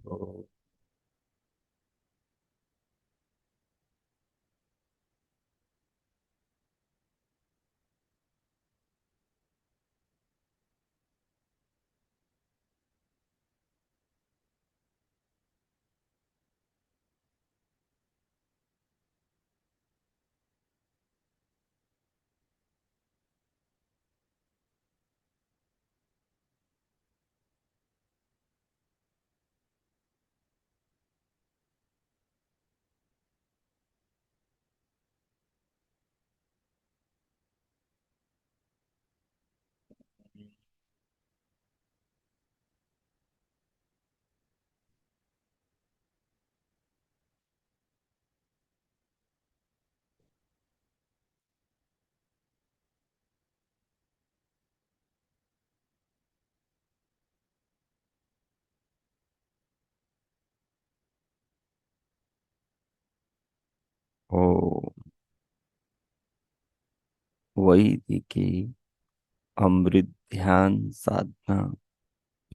तो ओ वही थी कि अमृत ध्यान साधना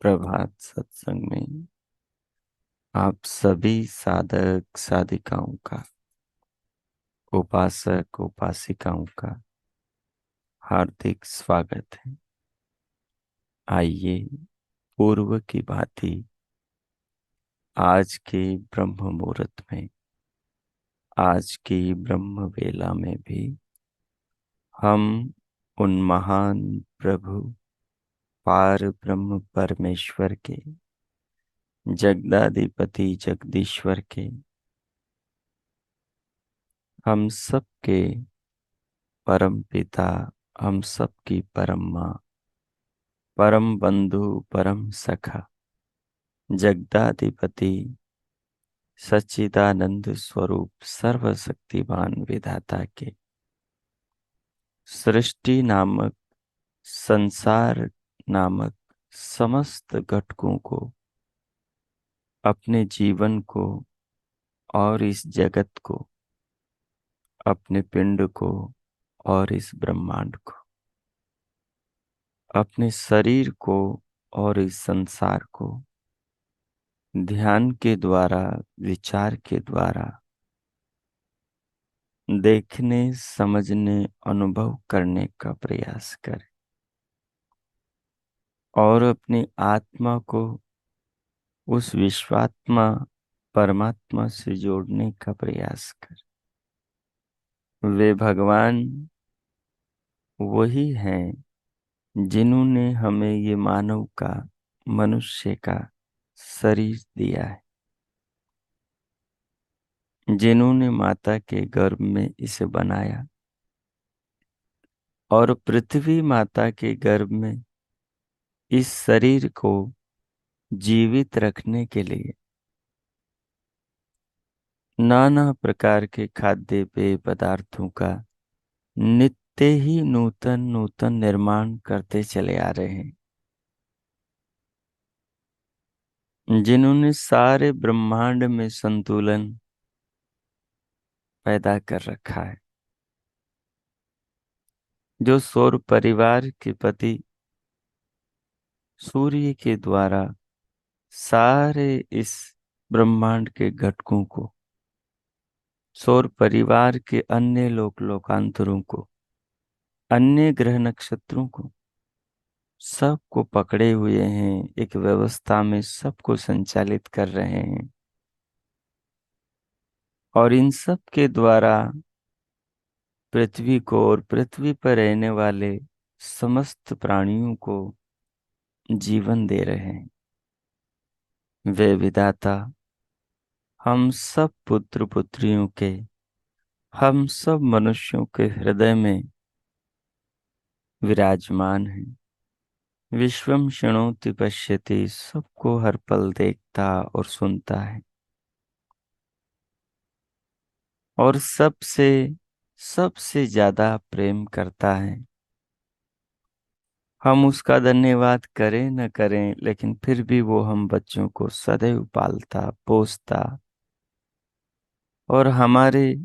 प्रभात सत्संग में आप सभी साधक साधिकाओं का, उपासक उपासिकाओं का हार्दिक स्वागत है। आइए पूर्व की भांति आज के ब्रह्म मुहूर्त में, आज की ब्रह्म वेला में भी हम उन महान प्रभु पार ब्रह्म परमेश्वर के, जगदाधिपति जगदीश्वर के, हम सब के परम पिता, हम सब की परम माँ, परम बंधु, परम सखा, जगदाधिपति सच्चिदानंद स्वरूप सर्वशक्तिमान विधाता के सृष्टि नामक, संसार नामक समस्त घटकों को, अपने जीवन को और इस जगत को, अपने पिंड को और इस ब्रह्मांड को, अपने शरीर को और इस संसार को ध्यान के द्वारा, विचार के द्वारा देखने, समझने, अनुभव करने का प्रयास करें और अपनी आत्मा को उस विश्वात्मा परमात्मा से जोड़ने का प्रयास करें। वे भगवान वही हैं जिन्होंने हमें ये मानव का, मनुष्य का शरीर दिया है, जिन्होंने माता के गर्भ में इसे बनाया और पृथ्वी माता के गर्भ में इस शरीर को जीवित रखने के लिए नाना प्रकार के खाद्य पेय पदार्थों का नित्य ही नूतन नूतन निर्माण करते चले आ रहे हैं, जिन्होंने सारे ब्रह्मांड में संतुलन पैदा कर रखा है, जो सौर परिवार के पति सूर्य के द्वारा सारे इस ब्रह्मांड के घटकों को, सौर परिवार के अन्य लोकांतरों को, अन्य ग्रह नक्षत्रों को, सबको पकड़े हुए हैं, एक व्यवस्था में सबको संचालित कर रहे हैं और इन सब के द्वारा पृथ्वी को और पृथ्वी पर रहने वाले समस्त प्राणियों को जीवन दे रहे हैं। वे विधाता हम सब पुत्र पुत्रियों के, हम सब मनुष्यों के हृदय में विराजमान हैं। विश्वम शृणोति पश्यति, सबको हर पल देखता और सुनता है और सबसे सबसे ज्यादा प्रेम करता है। हम उसका धन्यवाद करें न करें, लेकिन फिर भी वो हम बच्चों को सदैव पालता पोसता और हमारे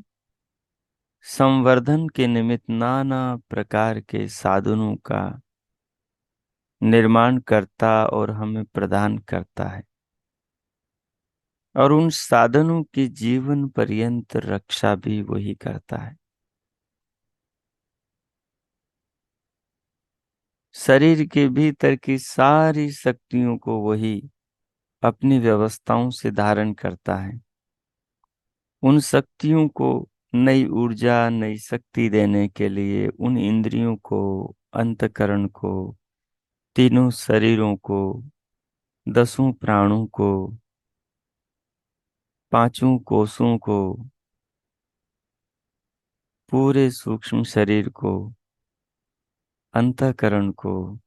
संवर्धन के निमित्त नाना प्रकार के साधनों का निर्माण करता और हमें प्रदान करता है, और उन साधनों की जीवन पर्यंत रक्षा भी वही करता है। शरीर के भीतर की सारी शक्तियों को वही अपनी व्यवस्थाओं से धारण करता है। उन शक्तियों को नई ऊर्जा, नई शक्ति देने के लिए उन इंद्रियों को, अंतकरण को, तीनों शरीरों को, दसों प्राणों को, पांचों कोषों को, पूरे सूक्ष्म शरीर को, अंतःकरण को,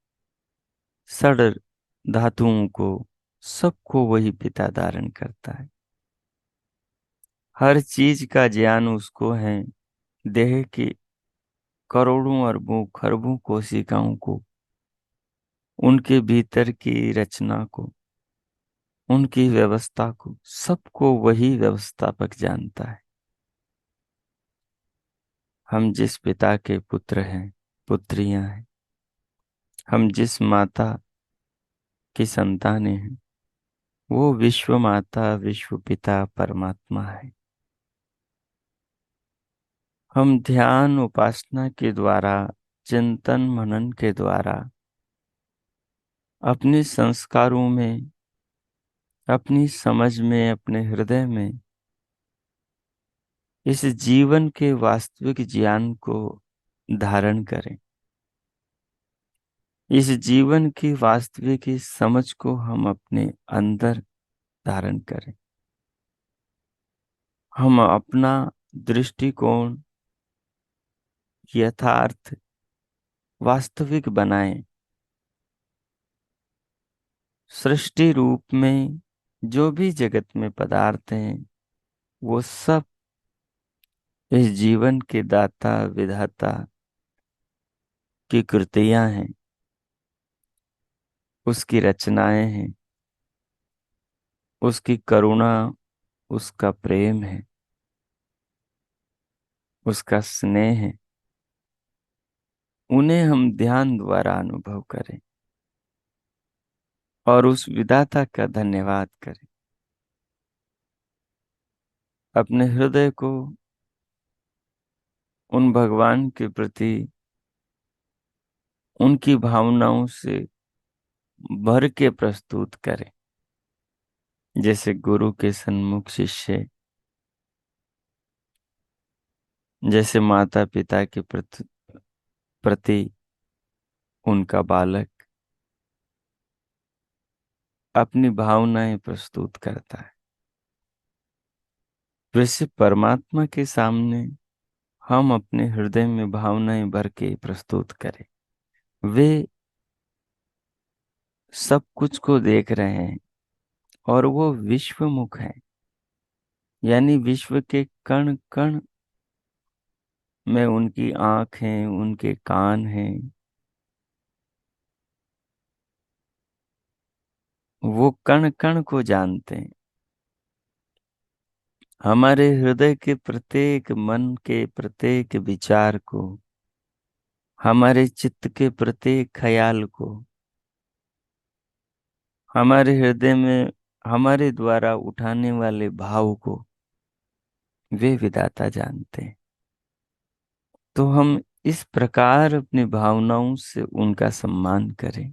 षड धातुओं को, सबको वही पिता धारण करता है। हर चीज का ज्ञान उसको है। देह की करोड़ों अरबों खरबों कोशिकाओं को, उनके भीतर की रचना को, उनकी व्यवस्था को, सबको वही व्यवस्थापक जानता है। हम जिस पिता के पुत्र हैं, पुत्रियां हैं, हम जिस माता की संतानें हैं, वो विश्व माता, विश्व पिता परमात्मा है। हम ध्यान उपासना के द्वारा, चिंतन मनन के द्वारा अपने संस्कारों में, अपनी समझ में, अपने हृदय में इस जीवन के वास्तविक ज्ञान को धारण करें। इस जीवन की वास्तविक इस समझ को हम अपने अंदर धारण करें। हम अपना दृष्टिकोण यथार्थ, वास्तविक बनाएं। सृष्टि रूप में जो भी जगत में पदार्थ हैं, वो सब इस जीवन के दाता विधाता की कृतियां हैं, उसकी रचनाएं हैं, उसकी करुणा, उसका प्रेम है, उसका स्नेह है। उन्हें हम ध्यान द्वारा अनुभव करें और उस विधाता का धन्यवाद करें। अपने हृदय को उन भगवान के प्रति उनकी भावनाओं से भर के प्रस्तुत करें, जैसे गुरु के सन्मुख शिष्य, जैसे माता पिता के प्रति उनका बालक अपनी भावनाएं प्रस्तुत करता है। वैसे परमात्मा के सामने हम अपने हृदय में भावनाएं भर के प्रस्तुत करें। वे सब कुछ को देख रहे हैं और वो विश्वमुख है, यानी विश्व के कण कण में उनकी आंख है, उनके कान हैं। वो कण कण को जानते हैं। हमारे हृदय के प्रत्येक मन के प्रत्येक विचार को, हमारे चित्त के प्रत्येक ख्याल को, हमारे हृदय में हमारे द्वारा उठाने वाले भाव को वे विधाता जानते हैं। तो हम इस प्रकार अपनी भावनाओं से उनका सम्मान करें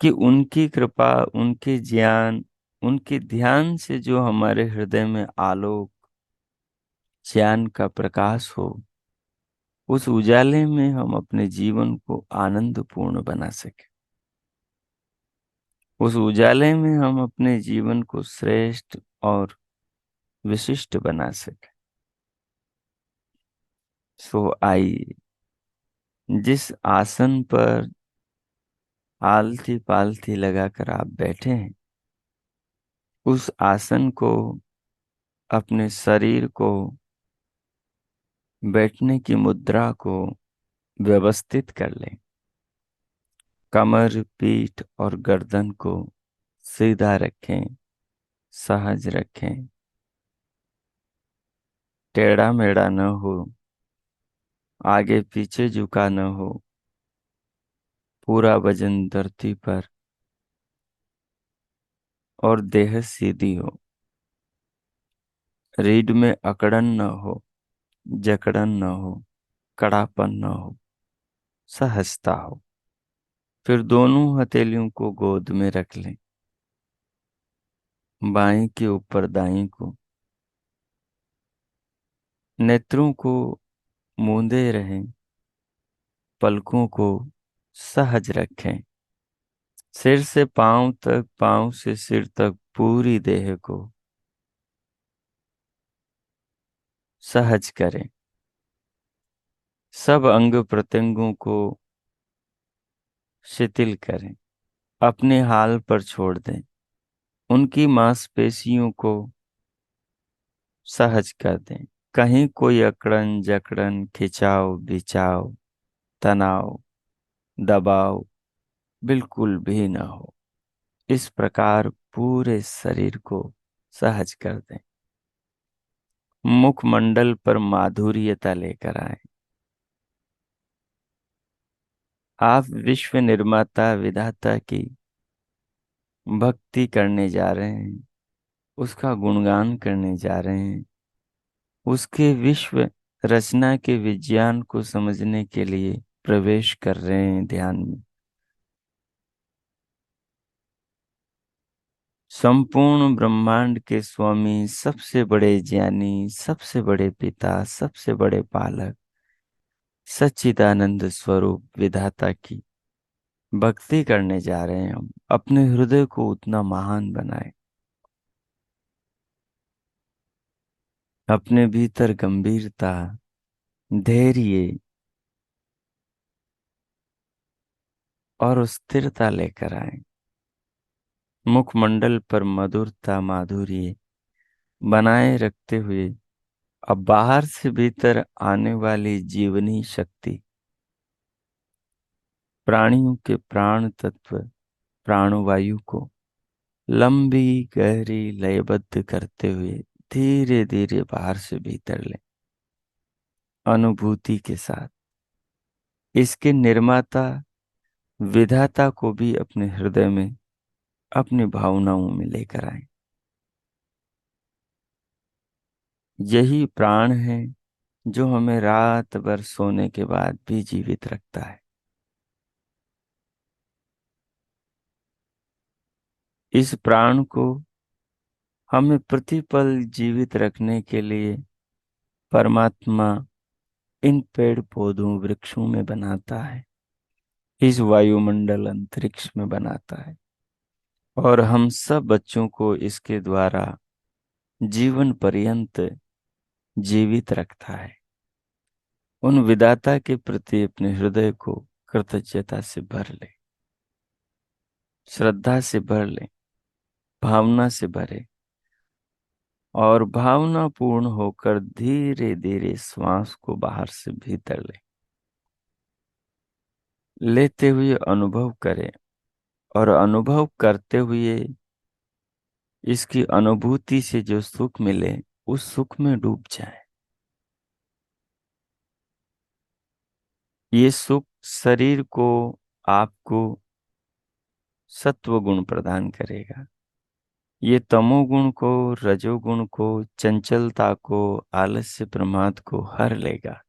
कि उनकी कृपा, उनके ज्ञान, उनके ध्यान से जो हमारे हृदय में आलोक, ज्ञान का प्रकाश हो, उस उजाले में हम अपने जीवन को आनंदपूर्ण बना सके। उस उजाले में हम अपने जीवन को श्रेष्ठ और विशिष्ट बना सके। सो आइए, जिस आसन पर आलती पालथी लगाकर आप बैठे हैं, उस आसन को, अपने शरीर को, बैठने की मुद्रा को व्यवस्थित कर लें। कमर, पीठ और गर्दन को सीधा रखें। सहज रखें। टेढ़ा मेढ़ा न हो, आगे पीछे झुका न हो, पूरा वजन धरती पर और देह सीधी हो। रीढ़ में अकड़न न हो, जकड़न न हो, कड़ापन न हो, सहजता हो। फिर दोनों हथेलियों को गोद में रख लें, बाएं के ऊपर दाएं को। नेत्रों को मूंदे रहें, पलकों को सहज रखें। सिर से पांव तक, पांव से सिर तक पूरी देह को सहज करें। सब अंग प्रत्यंगों को शिथिल करें, अपने हाल पर छोड़ दें। उनकी मांसपेशियों को सहज कर दें। कहीं कोई अकड़न जकड़न, खिंचाव बिछाव, तनाव दबाव बिल्कुल भी न हो। इस प्रकार पूरे शरीर को सहज कर दें। मुखमंडल पर माधुर्यता लेकर आए। आप विश्व निर्माता विधाता की भक्ति करने जा रहे हैं, उसका गुणगान करने जा रहे हैं, उसके विश्व रचना के विज्ञान को समझने के लिए प्रवेश कर रहे हैं ध्यान में। संपूर्ण ब्रह्मांड के स्वामी, सबसे बड़े ज्ञानी, सबसे बड़े पिता, सबसे बड़े पालक, सच्चिदानंद स्वरूप विधाता की भक्ति करने जा रहे हैं हम। अपने हृदय को उतना महान बनाए, अपने भीतर गंभीरता, धैर्य और स्थिरता लेकर आए। मुखमंडल पर मधुरता, माधुर्य बनाए रखते हुए अब बाहर से भीतर आने वाली जीवनी शक्ति, प्राणियों के प्राण तत्व, प्राणवायु को लंबी गहरी लयबद्ध करते हुए धीरे धीरे बाहर से भीतर ले, अनुभूति के साथ। इसके निर्माता विधाता को भी अपने हृदय में, अपनी भावनाओं में लेकर आए। यही प्राण है जो हमें रात भर सोने के बाद भी जीवित रखता है। इस प्राण को हमें प्रतिपल जीवित रखने के लिए परमात्मा इन पेड़ पौधों वृक्षों में बनाता है, इस वायुमंडल अंतरिक्ष में बनाता है, और हम सब बच्चों को इसके द्वारा जीवन पर्यंत जीवित रखता है। उन विधाता के प्रति अपने हृदय को कृतज्ञता से भर ले, श्रद्धा से भर ले, भावना से भरे, और भावना पूर्ण होकर धीरे धीरे श्वास को बाहर से भीतर लेते हुए अनुभव करें, और अनुभव करते हुए इसकी अनुभूति से जो सुख मिले उस सुख में डूब जाए। ये सुख शरीर को, आपको सत्व गुण प्रदान करेगा। ये तमोगुण को, रजोगुण को, चंचलता को, आलस्य प्रमाद को हर लेगा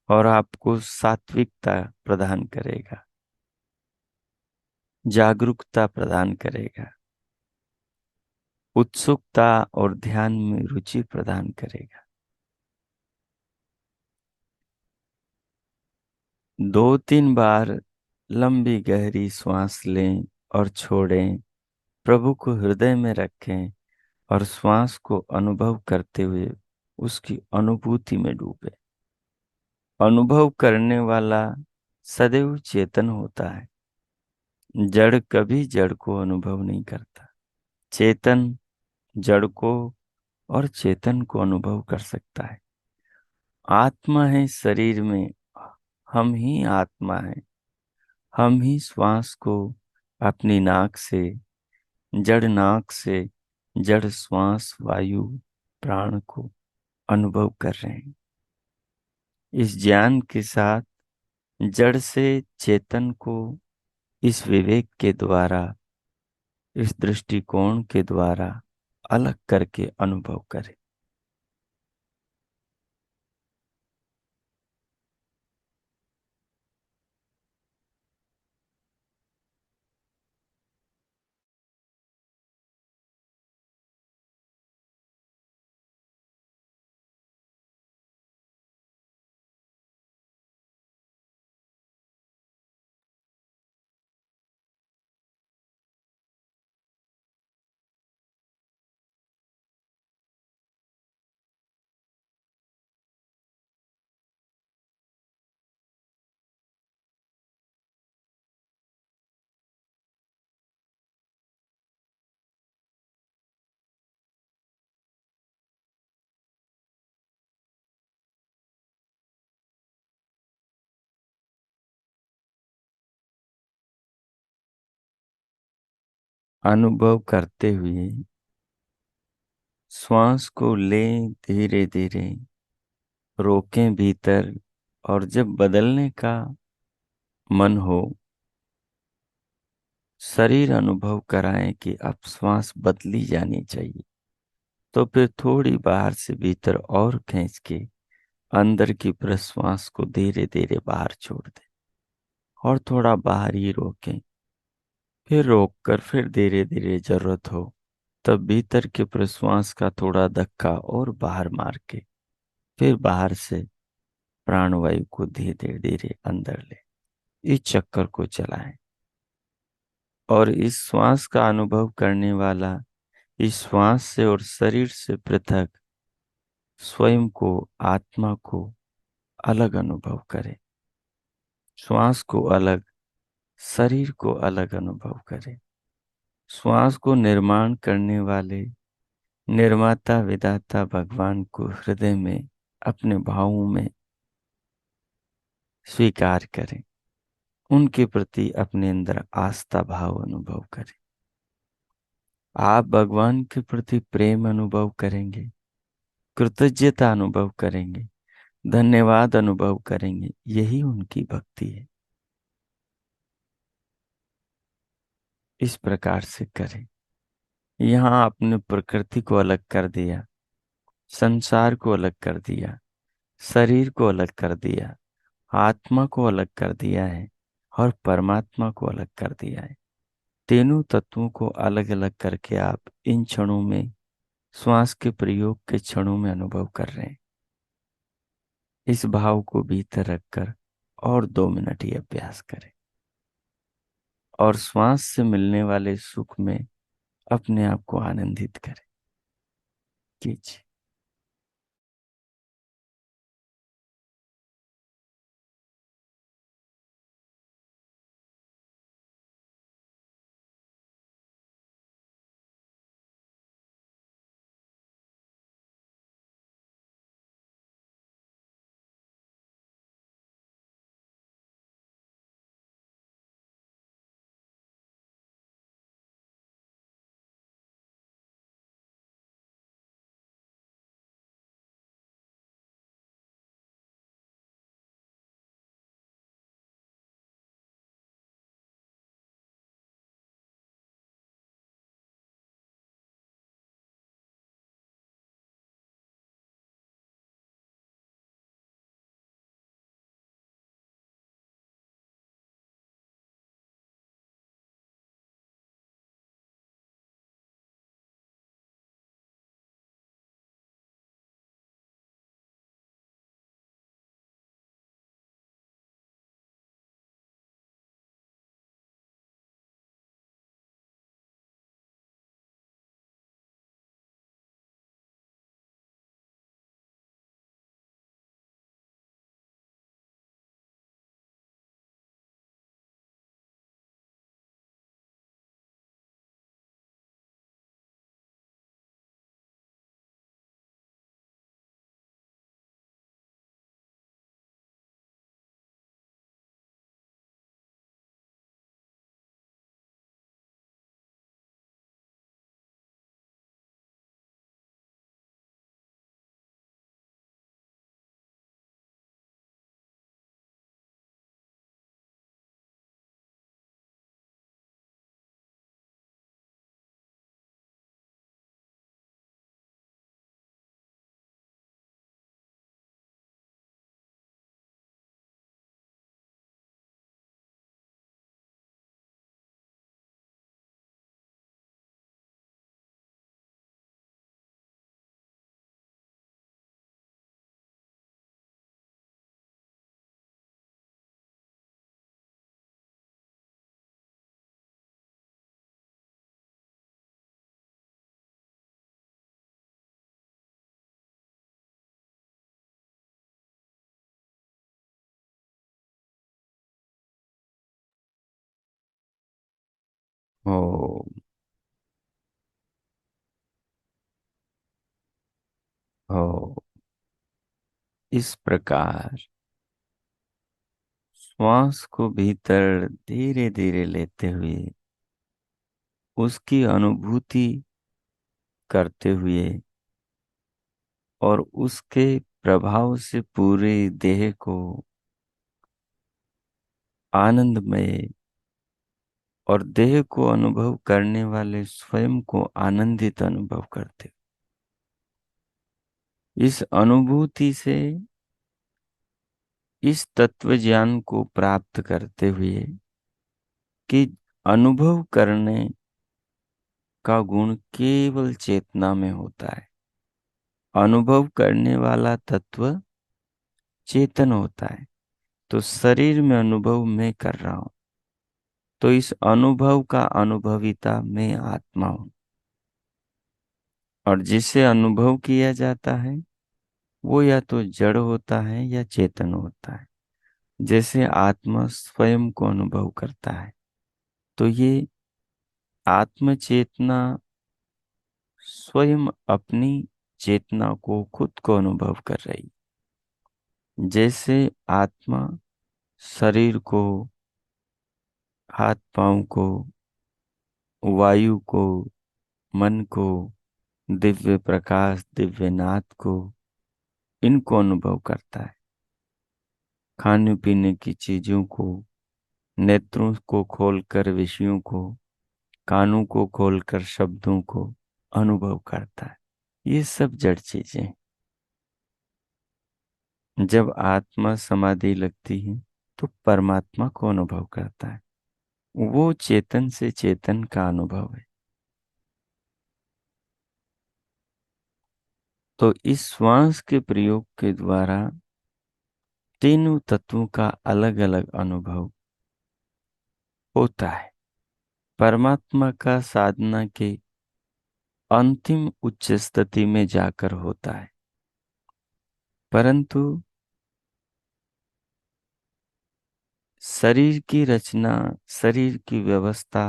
और आपको सात्विकता प्रदान करेगा, जागरूकता प्रदान करेगा, उत्सुकता और ध्यान में रुचि प्रदान करेगा। 2-3 बार लंबी गहरी सांस लें और छोड़ें। प्रभु को हृदय में रखें और श्वास को अनुभव करते हुए उसकी अनुभूति में डूबे। अनुभव करने वाला सदैव चेतन होता है। जड़ कभी जड़ को अनुभव नहीं करता। चेतन जड़ को और चेतन को अनुभव कर सकता है। आत्मा है शरीर में, हम ही आत्मा है। हम ही श्वास को अपनी नाक से, जड़ नाक से जड़ श्वास वायु प्राण को अनुभव कर रहे हैं। इस ज्ञान के साथ जड़ से चेतन को इस विवेक के द्वारा, इस दृष्टिकोण के द्वारा अलग करके अनुभव करें। अनुभव करते हुए श्वास को लें धीरे धीरे, रोकें भीतर, और जब बदलने का मन हो शरीर अनुभव कराएं कि अब श्वास बदली जानी चाहिए, तो फिर थोड़ी बाहर से भीतर और खींच के अंदर की प्रश्वास को धीरे धीरे बाहर छोड़ दें, और थोड़ा बाहर ही रोकें। फिर रोककर फिर धीरे धीरे जरूरत हो तब भीतर के प्रश्वास का थोड़ा धक्का और बाहर मार के फिर बाहर से प्राणवायु को धीरे धीरे अंदर ले। इस चक्कर को चलाएं, और इस श्वास का अनुभव करने वाला इस श्वास से और शरीर से पृथक स्वयं को, आत्मा को अलग अनुभव करे। श्वास को अलग, शरीर को अलग अनुभव करे। श्वास को निर्माण करने वाले निर्माता विधाता भगवान को हृदय में अपने भावों में स्वीकार करें। उनके प्रति अपने अंदर आस्था भाव अनुभव करें। आप भगवान के प्रति प्रेम अनुभव करेंगे, कृतज्ञता अनुभव करेंगे, धन्यवाद अनुभव करेंगे। यही उनकी भक्ति है। इस प्रकार से करें। यहाँ आपने प्रकृति को अलग कर दिया, संसार को अलग कर दिया, शरीर को अलग कर दिया, आत्मा को अलग कर दिया है, और परमात्मा को अलग कर दिया है। तीनों तत्वों को अलग अलग करके आप इन क्षणों में, श्वास के प्रयोग के क्षणों में अनुभव कर रहे हैं। इस भाव को भीतर रखकर और 2 मिनट ही अभ्यास करें, और श्वास से मिलने वाले सुख में अपने आप को आनंदित करें। कीजिए। हो हो। इस प्रकार श्वास को भीतर धीरे धीरे लेते हुए उसकी अनुभूति करते हुए और उसके प्रभाव से पूरे देह को आनंदमय और देह को अनुभव करने वाले स्वयं को आनंदित अनुभव करते। इस अनुभूति से इस तत्व ज्ञान को प्राप्त करते हुए कि अनुभव करने का गुण केवल चेतना में होता है। अनुभव करने वाला तत्व चेतन होता है। तो शरीर में अनुभव मैं कर रहा हूं, तो इस अनुभव का अनुभविता मैं आत्मा हूं। और जिसे अनुभव किया जाता है वो या तो जड़ होता है या चेतन होता है। जैसे आत्मा स्वयं को अनुभव करता है, तो ये आत्म चेतना स्वयं अपनी चेतना को खुद को अनुभव कर रही। जैसे आत्मा शरीर को, हाथ पांव को, वायु को, मन को, दिव्य प्रकाश, दिव्य नाद को, इनको अनुभव करता है। खाने पीने की चीजों को, नेत्रों को खोलकर विषयों को, कानों को खोलकर शब्दों को अनुभव करता है। ये सब जड़ चीजें हैं। जब आत्मा समाधि लगती है तो परमात्मा को अनुभव करता है। वो चेतन से चेतन का अनुभव है। तो इस श्वास के प्रयोग के द्वारा तीनों तत्वों का अलग अलग अनुभव होता है। परमात्मा का साधना के अंतिम उच्च स्थिति में जाकर होता है, परंतु शरीर की रचना, शरीर की व्यवस्था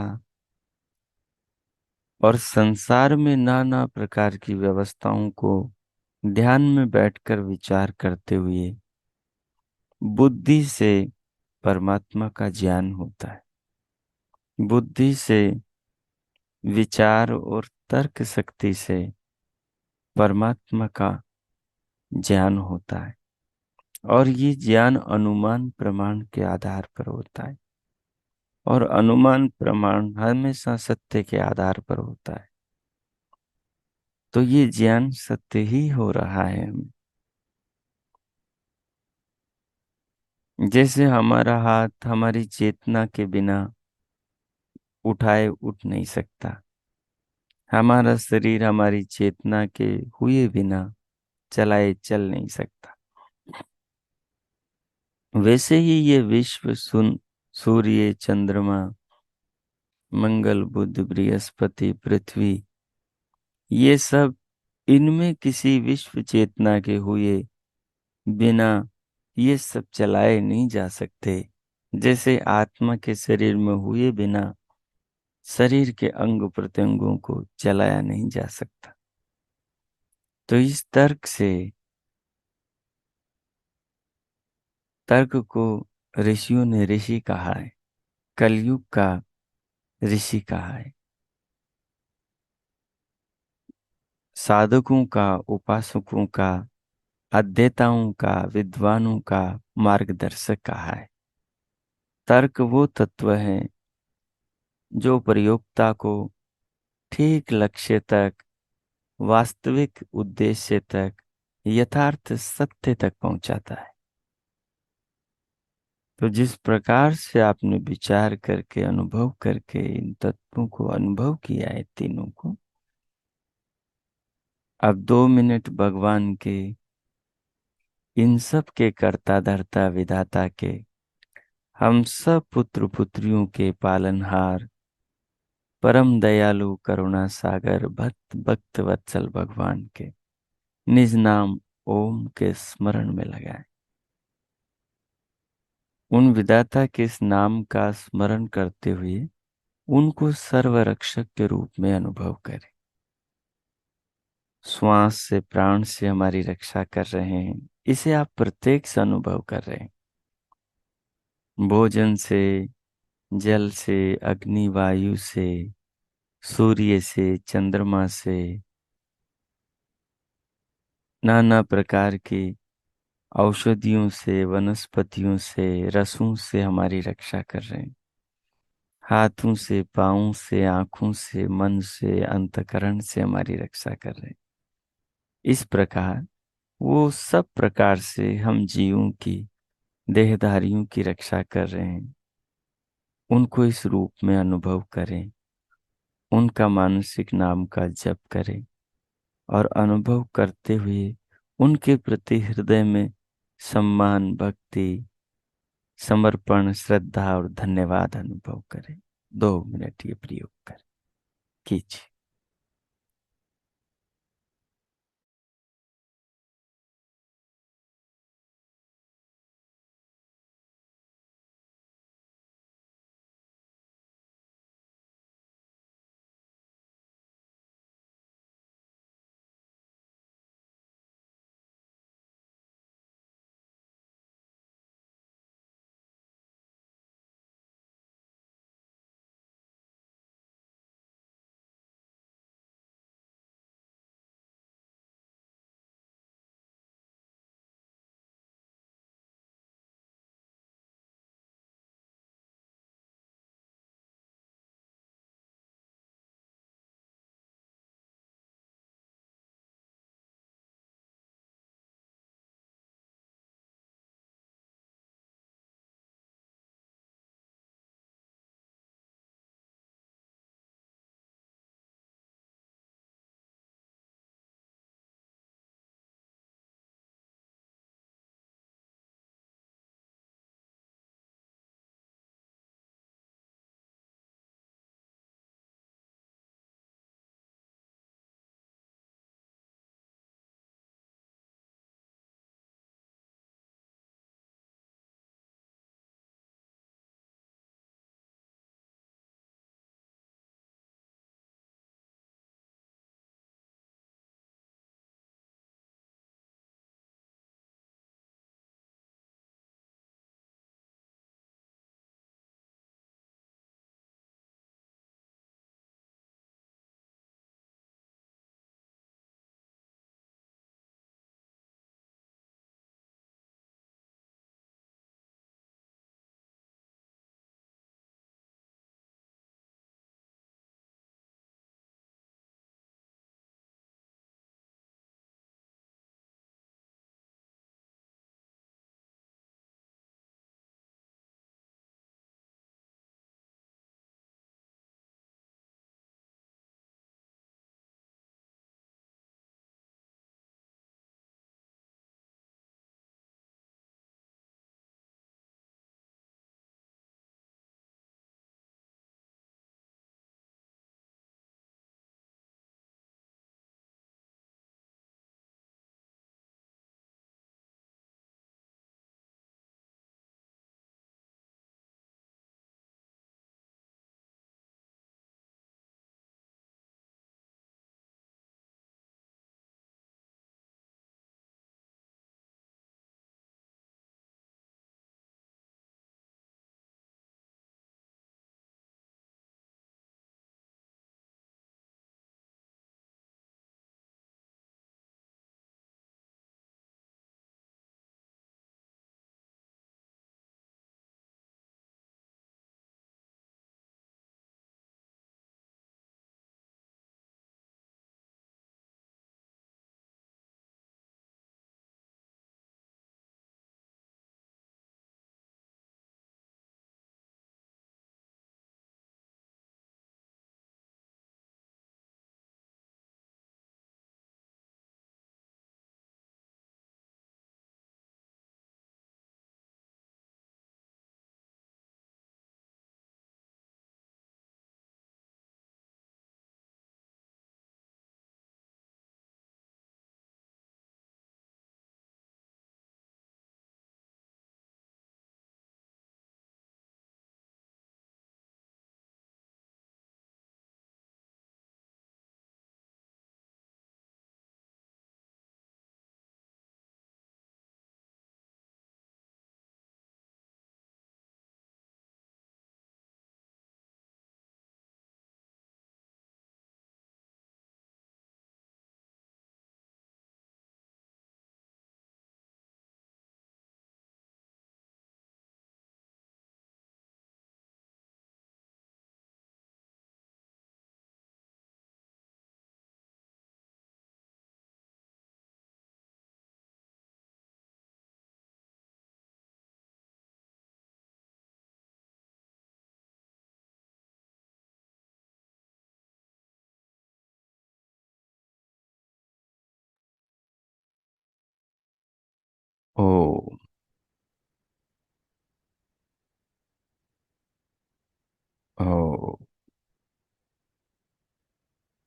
और संसार में नाना प्रकार की व्यवस्थाओं को ध्यान में बैठकर विचार करते हुए बुद्धि से परमात्मा का ज्ञान होता है। बुद्धि से, विचार और तर्क शक्ति से परमात्मा का ज्ञान होता है। और ये ज्ञान अनुमान प्रमाण के आधार पर होता है। और अनुमान प्रमाण हमेशा सत्य के आधार पर होता है। तो ये ज्ञान सत्य ही हो रहा है हमें। जैसे हमारा हाथ हमारी चेतना के बिना उठाए उठ नहीं सकता, हमारा शरीर हमारी चेतना के हुए बिना चलाए चल नहीं सकता, वैसे ही ये विश्व सुन, सूर्य, चंद्रमा, मंगल, बुध, बृहस्पति, पृथ्वी, ये सब, इनमें किसी विश्व चेतना के हुए बिना ये सब चलाए नहीं जा सकते। जैसे आत्मा के शरीर में हुए बिना शरीर के अंग प्रत्यंगों को चलाया नहीं जा सकता। तो इस तर्क से, तर्क को ऋषियों ने ऋषि कहा है, कलयुग का ऋषि कहा है, साधकों का, उपासकों का, अध्येताओं का, विद्वानों का मार्गदर्शक कहा है। तर्क वो तत्व है जो प्रयोक्ता को ठीक लक्ष्य तक, वास्तविक उद्देश्य तक, यथार्थ सत्य तक पहुंचाता है। तो जिस प्रकार से आपने विचार करके, अनुभव करके इन तत्वों को अनुभव किया है, तीनों को, अब 2 मिनट भगवान के, इन सब के कर्ता धर्ता विधाता के, हम सब पुत्र पुत्रियों के पालनहार, परम दयालु करुणा सागर भक्त भक्त वत्सल भगवान के निज नाम ओम के स्मरण में लगाए। उन विधाता के इस नाम का स्मरण करते हुए उनको सर्वरक्षक के रूप में अनुभव करें। श्वास से, प्राण से हमारी रक्षा कर रहे हैं, इसे आप प्रत्यक्ष अनुभव कर रहे हैं। भोजन से, जल से, अग्नि वायु से, सूर्य से, चंद्रमा से, नाना प्रकार की औषधियों से, वनस्पतियों से, रसों से हमारी रक्षा कर रहे हैं। हाथों से, पाँवों से, आँखों से, मन से, अंतकरण से हमारी रक्षा कर रहे हैं। इस प्रकार वो सब प्रकार से हम जीवों की, देहधारियों की रक्षा कर रहे हैं। उनको इस रूप में अनुभव करें, उनका मानसिक नाम का जप करें और अनुभव करते हुए उनके प्रति हृदय में सम्मान, भक्ति, समर्पण, श्रद्धा और धन्यवाद अनुभव करें। 2 मिनट ये प्रयोग करें, कीजिए।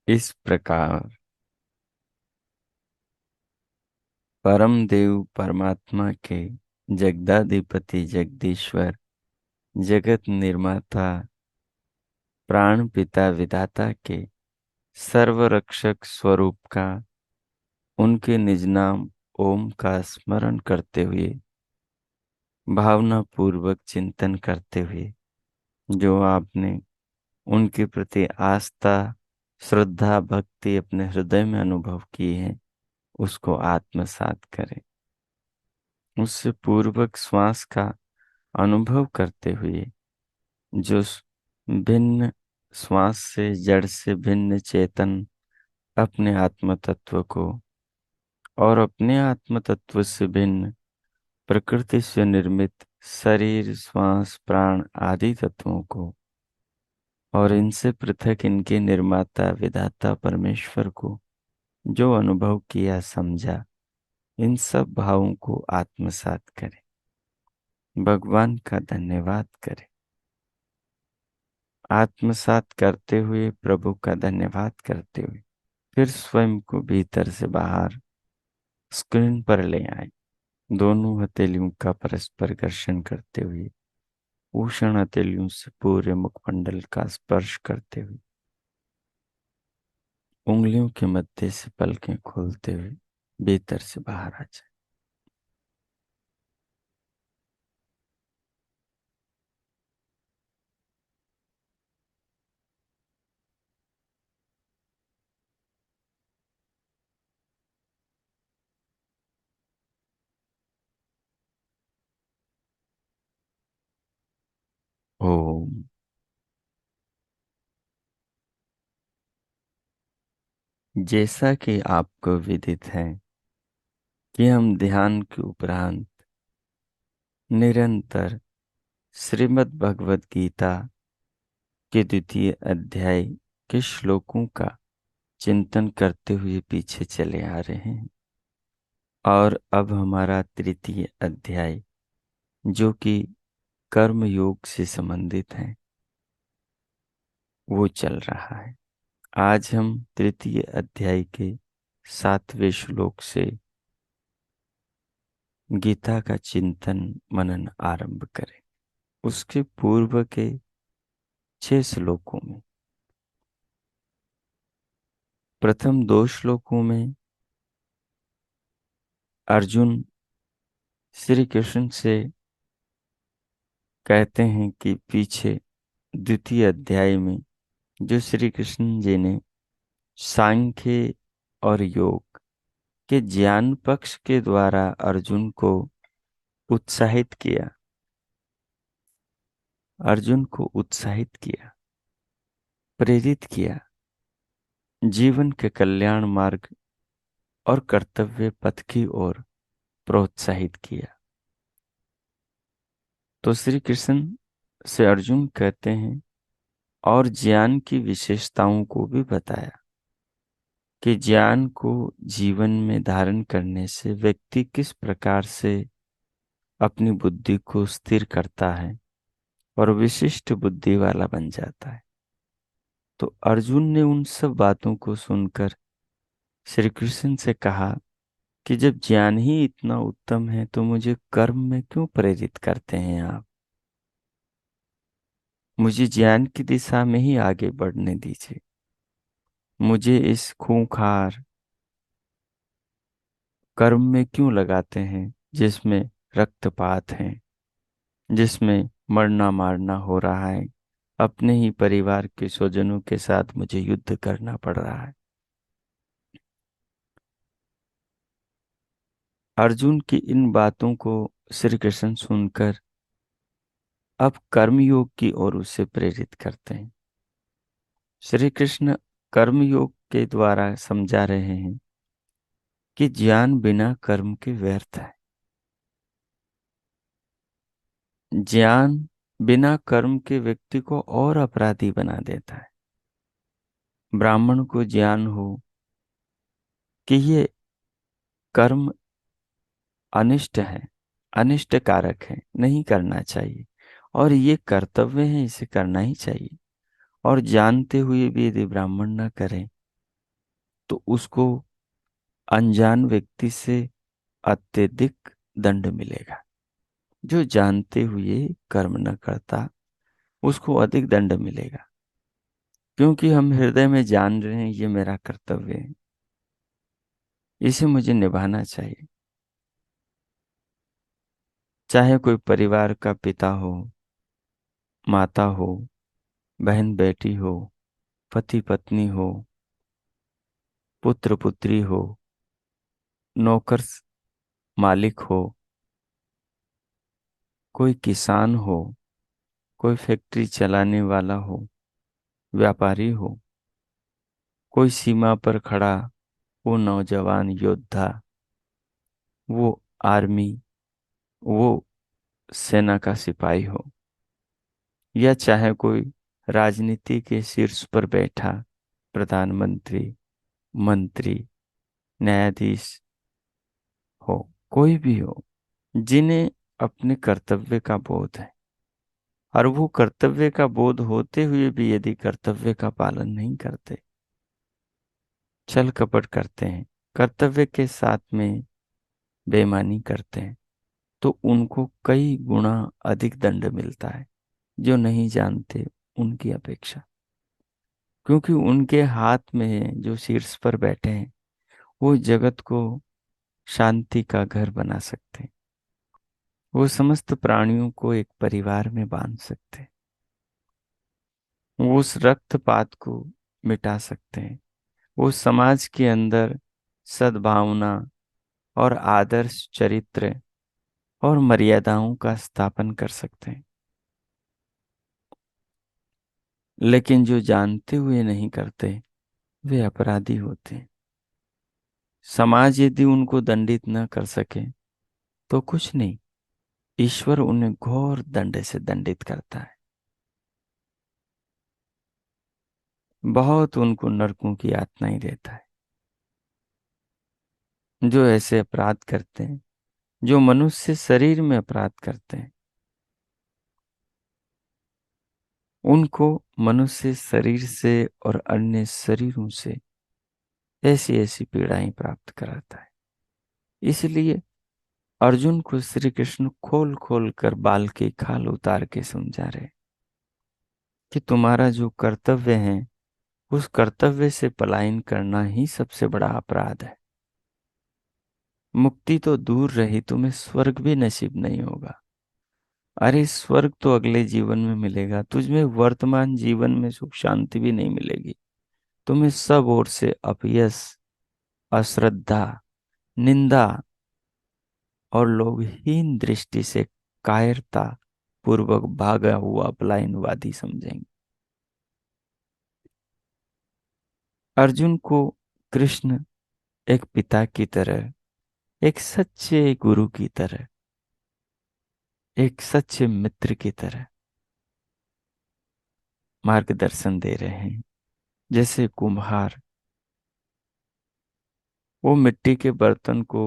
इस प्रकार परम देव परमात्मा के जगदाधिपति जगदीश्वर जगत निर्माता प्राण पिता विधाता के सर्वरक्षक स्वरूप का उनके निज नाम ओम का स्मरण करते हुए भावना पूर्वक चिंतन करते हुए जो आपने उनके प्रति आस्था श्रद्धा भक्ति अपने हृदय में अनुभव की है उसको आत्मसात करें। उससे पूर्वक श्वास का अनुभव करते हुए जो भिन्न श्वास से जड़ से भिन्न चेतन अपने आत्म तत्व को और अपने आत्म तत्व से भिन्न प्रकृति से निर्मित शरीर श्वास प्राण आदि तत्वों को और इनसे पृथक इनके निर्माता विधाता परमेश्वर को जो अनुभव किया समझा, इन सब भावों को आत्मसात करें। भगवान का धन्यवाद करें। आत्मसात करते हुए प्रभु का धन्यवाद करते हुए फिर स्वयं को भीतर से बाहर स्क्रीन पर ले आए। दोनों हथेलियों का परस्पर घर्षण करते हुए उष्ण हथेलियों से पूरे मुखमंडल का स्पर्श करते हुए उंगलियों के मध्य से पलकें खोलते हुए भीतर से बाहर आ जाए। ओम। जैसा कि आपको विदित है कि हम ध्यान के उपरांत निरंतर श्रीमद् भगवद गीता के द्वितीय अध्याय के श्लोकों का चिंतन करते हुए पीछे चले आ रहे हैं और अब हमारा तृतीय अध्याय जो कि कर्म योग से संबंधित है वो चल रहा है। आज हम तृतीय अध्याय के 7वें श्लोक से गीता का चिंतन मनन आरंभ करें। उसके पूर्व के 6 श्लोकों में प्रथम 2 श्लोकों में अर्जुन श्री कृष्ण से कहते हैं कि पीछे द्वितीय अध्याय में जो श्री कृष्ण जी ने सांख्य और योग के ज्ञान पक्ष के द्वारा अर्जुन को उत्साहित किया, अर्जुन को उत्साहित किया, प्रेरित किया, जीवन के कल्याण मार्ग और कर्तव्य पथ की ओर प्रोत्साहित किया। तो श्री कृष्ण से अर्जुन कहते हैं और ज्ञान की विशेषताओं को भी बताया कि ज्ञान को जीवन में धारण करने से व्यक्ति किस प्रकार से अपनी बुद्धि को स्थिर करता है और विशिष्ट बुद्धि वाला बन जाता है। तो अर्जुन ने उन सब बातों को सुनकर श्री कृष्ण से कहा कि जब ज्ञान ही इतना उत्तम है तो मुझे कर्म में क्यों प्रेरित करते हैं आप? मुझे ज्ञान की दिशा में ही आगे बढ़ने दीजिए। मुझे इस खूंखार कर्म में क्यों लगाते हैं जिसमें रक्तपात है, जिसमें मरना मारना हो रहा है, अपने ही परिवार के स्वजनों के साथ मुझे युद्ध करना पड़ रहा है। अर्जुन की इन बातों को श्री कृष्ण सुनकर अब कर्मयोग की ओर उसे प्रेरित करते हैं। श्री कृष्ण कर्मयोग के द्वारा समझा रहे हैं कि ज्ञान बिना कर्म के व्यर्थ है। ज्ञान बिना कर्म के व्यक्ति को और अपराधी बना देता है। ब्राह्मण को ज्ञान हो कि ये कर्म अनिष्ट है, अनिष्ट कारक है, नहीं करना चाहिए और ये कर्तव्य है, इसे करना ही चाहिए, और जानते हुए भी यदि ब्राह्मण न करे तो उसको अनजान व्यक्ति से अत्यधिक दंड मिलेगा। जो जानते हुए कर्म न करता उसको अधिक दंड मिलेगा, क्योंकि हम हृदय में जान रहे हैं ये मेरा कर्तव्य है, इसे मुझे निभाना चाहिए। चाहे कोई परिवार का पिता हो, माता हो, बहन बेटी हो, पति पत्नी हो, पुत्र पुत्री हो, नौकर मालिक हो, कोई किसान हो, कोई फैक्ट्री चलाने वाला हो, व्यापारी हो, कोई सीमा पर खड़ा, वो नौजवान योद्धा, वो आर्मी, वो सेना का सिपाही हो, या चाहे कोई राजनीति के शीर्ष पर बैठा प्रधानमंत्री, मंत्री, न्यायाधीश हो, कोई भी हो, जिन्हें अपने कर्तव्य का बोध है, और वो कर्तव्य का बोध होते हुए भी यदि कर्तव्य का पालन नहीं करते, छल कपट करते हैं, कर्तव्य के साथ में बेईमानी करते हैं, तो उनको कई गुना अधिक दंड मिलता है जो नहीं जानते उनकी अपेक्षा। क्योंकि उनके हाथ में है, जो शीर्ष पर बैठे हैं, वो जगत को शांति का घर बना सकते हैं। वो समस्त प्राणियों को एक परिवार में बांध सकते हैं। वो उस रक्तपात को मिटा सकते हैं। वो समाज के अंदर सद्भावना और आदर्श चरित्र और मर्यादाओं का स्थापन कर सकते हैं। लेकिन जो जानते हुए नहीं करते वे अपराधी होते हैं। समाज यदि उनको दंडित न कर सके तो कुछ नहीं, ईश्वर उन्हें घोर दंड से दंडित करता है। बहुत उनको नरकों की यातनाएं देता है। जो ऐसे अपराध करते हैं, जो मनुष्य शरीर में अपराध करते हैं, उनको मनुष्य शरीर से और अन्य शरीरों से ऐसी ऐसी पीड़ाएं प्राप्त कराता है। इसलिए अर्जुन को श्री कृष्ण खोल खोल कर बाल की खाल उतार के समझा रहे कि तुम्हारा जो कर्तव्य है उस कर्तव्य से पलायन करना ही सबसे बड़ा अपराध है। मुक्ति तो दूर रही, तुम्हें स्वर्ग भी नसीब नहीं होगा। अरे स्वर्ग तो अगले जीवन में मिलेगा, तुझमें वर्तमान जीवन में सुख शांति भी नहीं मिलेगी। तुम्हें सब ओर से अपयश, अश्रद्धा, निंदा और लोभहीन दृष्टि से कायरता पूर्वक भागा हुआ पलायनवादी समझेंगे। अर्जुन को कृष्ण एक पिता की तरह, एक सच्चे गुरु की तरह, एक सच्चे मित्र की तरह मार्गदर्शन दे रहे हैं। जैसे कुम्हार वो मिट्टी के बर्तन को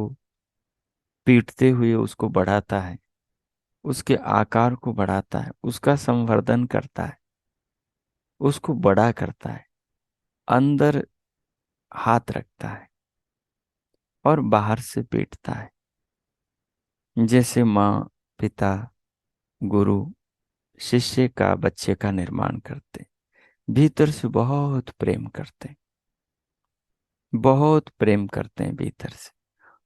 पीटते हुए उसको बढ़ाता है, उसके आकार को बढ़ाता है, उसका संवर्धन करता है, उसको बड़ा करता है, अंदर हाथ रखता है और बाहर से पीटता है। जैसे माँ, पिता, गुरु शिष्य का, बच्चे का निर्माण करते, भीतर से बहुत प्रेम करते, बहुत प्रेम करते हैं भीतर से।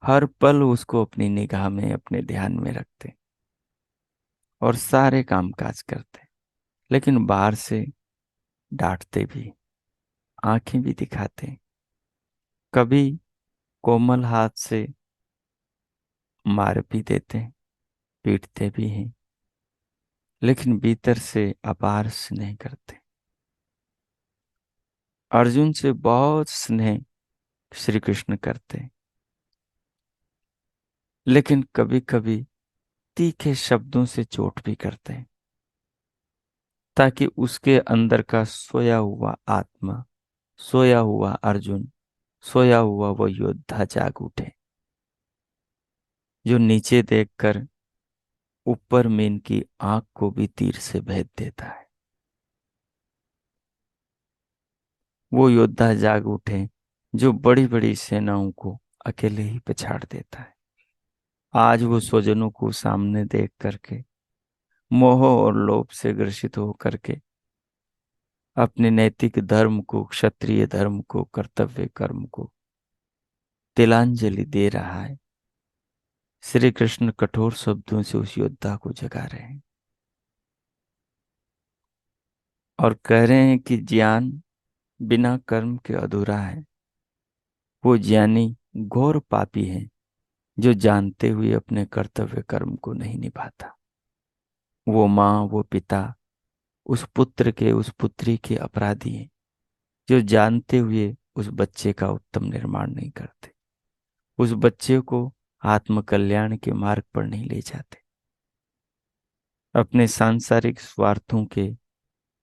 हर पल उसको अपनी निगाह में, अपने ध्यान में रखते और सारे काम काज करते। लेकिन बाहर से डांटते भी, आंखें भी दिखाते, कभी कोमल हाथ से मार भी देते हैं, पीटते भी हैं, लेकिन भीतर से अपार स्नेह करते। अर्जुन से बहुत स्नेह श्री कृष्ण करते, लेकिन कभी कभी तीखे शब्दों से चोट भी करते हैं, ताकि उसके अंदर का सोया हुआ आत्मा, सोया हुआ अर्जुन, सोया हुआ वो योद्धा जाग उठे, जो नीचे देखकर ऊपर मीन की आंख को भी तीर से भेद देता है। वो योद्धा जाग उठे जो बड़ी बड़ी सेनाओं को अकेले ही पछाड़ देता है। आज वो स्वजनों को सामने देख करके, मोह और लोभ से ग्रसित हो करके, अपने नैतिक धर्म को, क्षत्रिय धर्म को, कर्तव्य कर्म को तिलांजलि दे रहा है। श्री कृष्ण कठोर शब्दों से उस योद्धा को जगा रहे हैं और कह रहे हैं कि ज्ञान बिना कर्म के अधूरा है। वो ज्ञानी घोर पापी है जो जानते हुए अपने कर्तव्य कर्म को नहीं निभाता। वो माँ, वो पिता उस पुत्र के, उस पुत्री के अपराधी हैं जो जानते हुए उस बच्चे का उत्तम निर्माण नहीं करते, उस बच्चे को आत्म कल्याण के मार्ग पर नहीं ले जाते। अपने सांसारिक स्वार्थों के,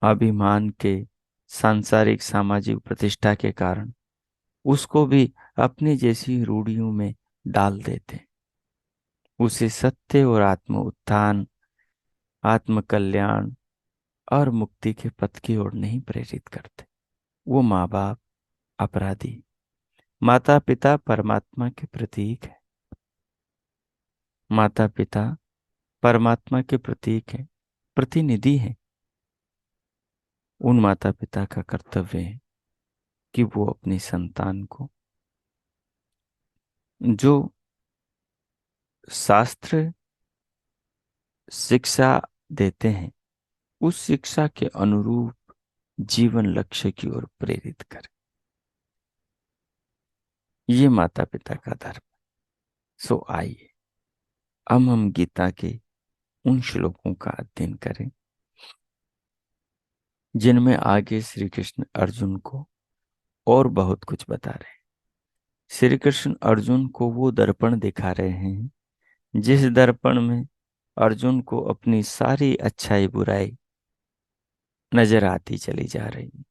अभिमान के, सांसारिक सामाजिक प्रतिष्ठा के कारण उसको भी अपनी जैसी रूढ़ियों में डाल देते। उसे सत्य और आत्म उत्थान, आत्म कल्याण और मुक्ति के पथ की ओर नहीं प्रेरित करते। वो माँ बाप अपराधी, माता पिता परमात्मा के प्रतीक है। माता पिता परमात्मा के प्रतीक है, प्रतिनिधि है। उन माता पिता का कर्तव्य है कि वो अपनी संतान को जो शास्त्र शिक्षा देते हैं उस शिक्षा के अनुरूप जीवन लक्ष्य की ओर प्रेरित करें। ये माता पिता का धर्म। सो आइए अब हम गीता के उन श्लोकों का अध्ययन करें जिनमें आगे श्री कृष्ण अर्जुन को और बहुत कुछ बता रहे हैं। श्री कृष्ण अर्जुन को वो दर्पण दिखा रहे हैं जिस दर्पण में अर्जुन को अपनी सारी अच्छाई बुराई नजर आती चली जा रही है।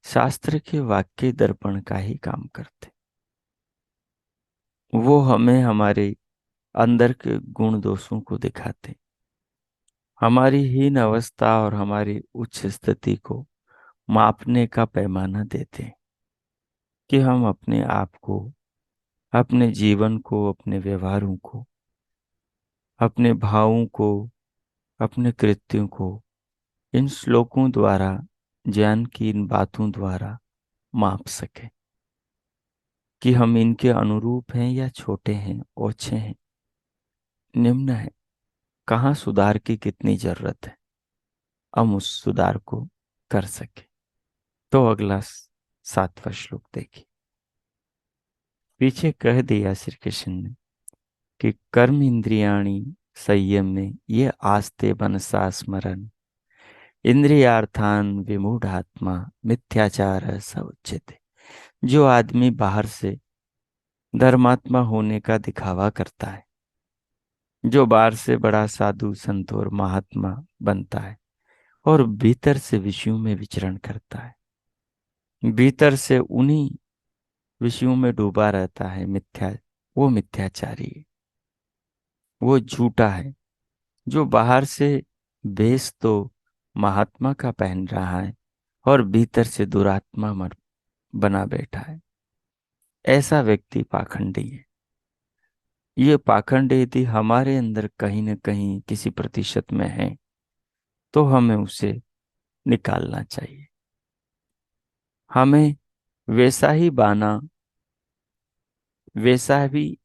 शास्त्र के वाक्य दर्पण का ही काम करते। वो हमें हमारे अंदर के गुण दोषों को दिखाते, हमारी हीन अवस्था और हमारी उच्च स्थिति को मापने का पैमाना देते हैं कि हम अपने आप को, अपने जीवन को, अपने व्यवहारों को, अपने भावों को, अपने कृत्यों को इन श्लोकों द्वारा, ज्ञान की इन बातों द्वारा माप सके कि हम इनके अनुरूप हैं या छोटे हैं, ओछे हैं, निम्न है, कहाँ सुधार की कितनी जरूरत है, हम उस सुधार को कर सके। तो अगला 7वां श्लोक देखिए। पीछे कह दिया श्री कृष्ण ने कि कर्म इंद्रियाणि संयम में ये आस्ते मनसा स्मरण, इंद्रियार्थान विमूढ़ात्मा मिथ्याचार स उच्यते। जो आदमी बाहर से धर्मात्मा होने का दिखावा करता है, जो बाहर से बड़ा साधु संत और महात्मा बनता है और भीतर से विषयों में विचरण करता है, भीतर से उन्हीं विषयों में डूबा रहता है, वो मिथ्याचारी है, वो झूठा है। जो बाहर से भेष तो महात्मा का पहन रहा है और भीतर से दुरात्मा बना बैठा है, ऐसा व्यक्ति पाखंडी है। ये पाखंड यदि हमारे अंदर कहीं न कहीं किसी प्रतिशत में है तो हमें उसे निकालना चाहिए। हमें वैसा ही बाना, वैसा ही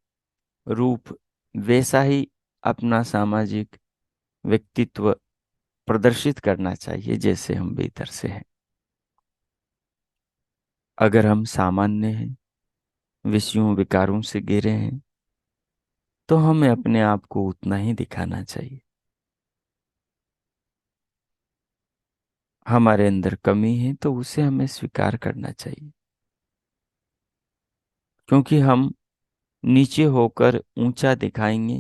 रूप, वैसा ही अपना सामाजिक व्यक्तित्व प्रदर्शित करना चाहिए जैसे हम भीतर से हैं। अगर हम सामान्य हैं, विषयों विकारों से घिरे हैं, तो हमें अपने आप को उतना ही दिखाना चाहिए। हमारे अंदर कमी है तो उसे हमें स्वीकार करना चाहिए, क्योंकि हम नीचे होकर ऊंचा दिखाएंगे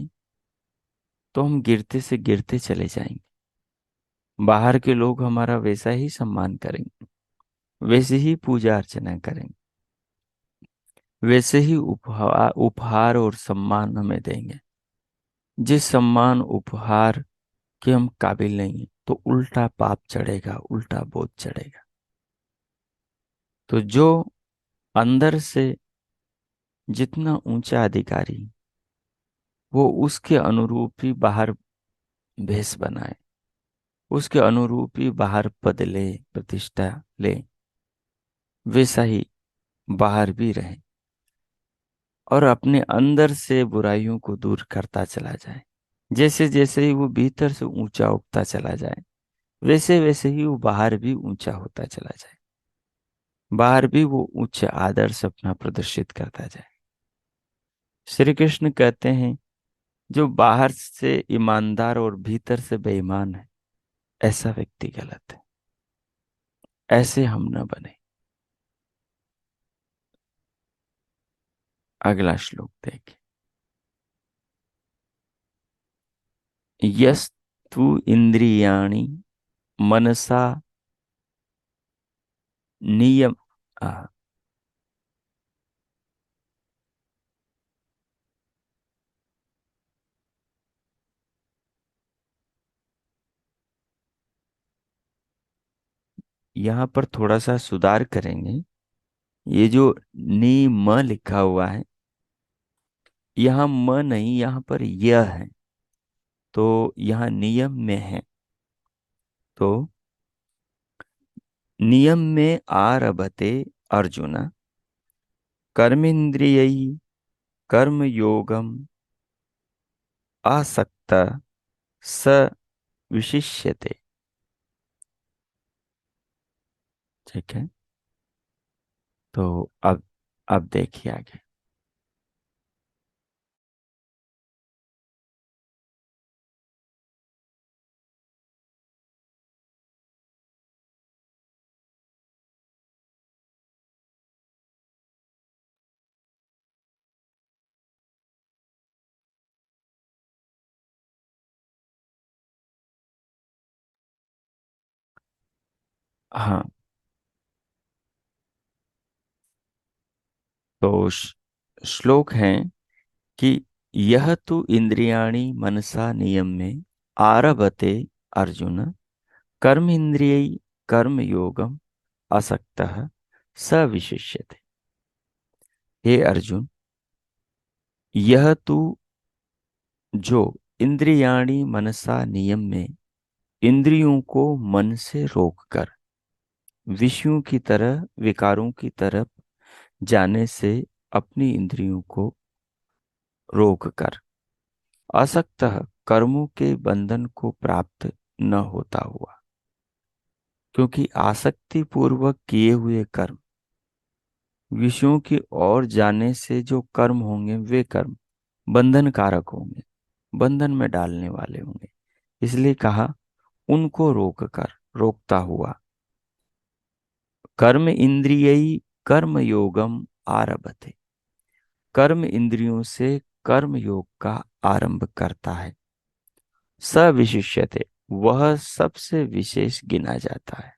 तो हम गिरते से गिरते चले जाएंगे। बाहर के लोग हमारा वैसा ही सम्मान करेंगे, वैसे ही पूजा अर्चना करेंगे, वैसे ही उपहार और सम्मान हमें देंगे। जिस सम्मान उपहार के हम काबिल नहीं हैं, तो उल्टा पाप चढ़ेगा, उल्टा बोझ चढ़ेगा। तो जो अंदर से जितना ऊंचा अधिकारी, वो उसके अनुरूप ही बाहर भेष बनाए, उसके अनुरूप ही बाहर पद ले, प्रतिष्ठा ले, वैसा ही बाहर भी रहे, और अपने अंदर से बुराइयों को दूर करता चला जाए। जैसे जैसे ही वो भीतर से ऊंचा उठता चला जाए, वैसे वैसे ही वो बाहर भी ऊंचा होता चला जाए, बाहर भी वो उच्च आदर्श अपना प्रदर्शित करता जाए। श्री कृष्ण कहते हैं, जो बाहर से ईमानदार और भीतर से बेईमान है, ऐसा व्यक्ति गलत है। ऐसे हम न बने। अगला श्लोक देखिए। यस्तु इंद्रियाणि मनसा नियम आ, यहाँ पर थोड़ा सा सुधार करेंगे। ये जो नि म लिखा हुआ है, यहाँ म नहीं, यहाँ पर यह है, तो यहाँ नियम में है। तो नियम में आरभते अर्जुन कर्मेंद्रियैः कर्मयोगम आसक्त स विशिष्यते। ठीक है, तो अब देखिए आगे। हाँ, तो श्लोक है कि यह तो इंद्रियाणि मनसा नियम में आरभते अर्जुन कर्म इंद्रिय कर्म योगम असक्तः स विशिष्यते। हे अर्जुन, यह तू जो इंद्रियाणि मनसा नियम में इंद्रियों को मन से रोककर विषयों की तरह विकारों की तरफ जाने से अपनी इंद्रियों को रोककर असक्तः कर्मों के बंधन को प्राप्त न होता हुआ, क्योंकि आसक्ति पूर्वक किए हुए कर्म विषयों की ओर जाने से जो कर्म होंगे, वे कर्म बंधन कारक होंगे, बंधन में डालने वाले होंगे। इसलिए कहा, उनको रोकता हुआ कर्म इंद्रियई कर्म योगम आरभते, कर्म इंद्रियों से कर्म योग का आरंभ करता है। स विशिष्यते, वह सबसे विशेष गिना जाता है।